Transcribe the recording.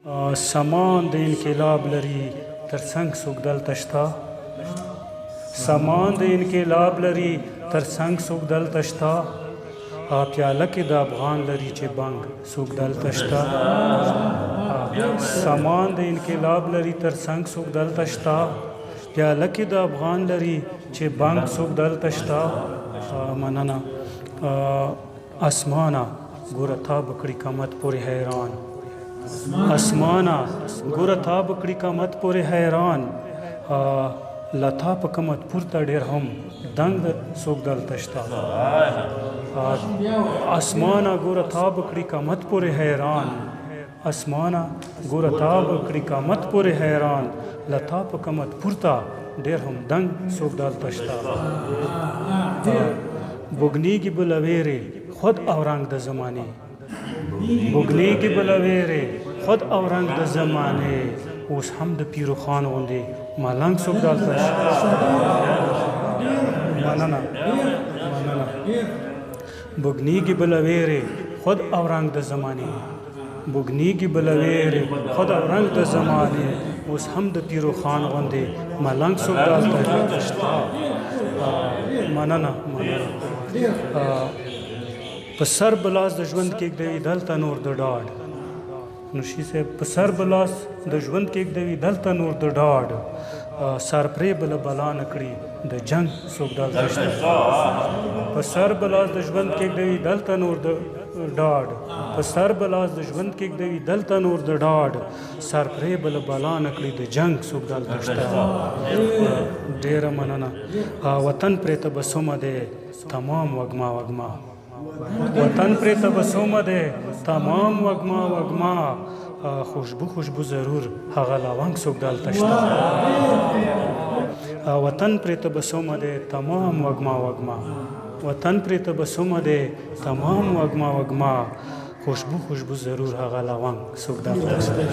سامان د انقلاب لري ترڅنګ څوک دلته شته سامان د انقلاب لري ترڅنګ څوک دلته شته پیاله کې د افغان لري چې بنګ څوک دلته شته سامان د انقلاب لري ترڅنګ څوک دلته شته پیاله کې د افغان لري چې بنګ څوک دلته شته مننه اسمانه ګوره تا بکړي قامت پورې حیران اسمانه ګوره تا بکړي قامت پورې حیران لتا په قامت پورته ډېر هم دنګ څوک دلته شته اسمانه ګوره تا بکړي قامت پورې حیران اسمانه ګوره تا بکړي قامت پورې حیران لتا په قامت پورته ډېر هم دنګ څوک دلته شته بوګنیږي بلویرې خود او رنگ د زمانې بوګنیږي بلویرې خود او رنگ د زمانې اوس هم د پیرو خان غوندې ملنګ څوک دلته مننه بوګنیږي بلویرې خود او رنگ د زمانې بوګنیږي بلویرې خود او رنگ د زمانې اوس هم د پیرو خان غوندې ملنګ څوک دلته شته مننه په سر بلاس د ژوند کېږدوي دلته نور د ډاډ نوشي صاحب په سر بلاس د ژوند کېږدوي دلته نور د ډاډ سر پرې بله بلا نه کړي د جنګ څوک دلته شته په سر بلاس د ژوند کېږدوي دلته نور د ډاډ په سر بلاس د ژوند کېږدوي دلته نور د ډاډ سر پرې بله بلا نه کړي د جنګ څوک دلته شته ډېره مننه وطن پرې تبسمه دی تمام وږما وږما وطن پرې تبسمه دی تمام وږما وږما خوشبو خوشبو ضرور هغه لونګ څوک دلته شته وطن پرې تبسمه دی تمام وږما وږما وطن پرې تبسمه دی تمام وږما وږما خوشبو خوشبو ضرور هغه لونګ څوک دلته شته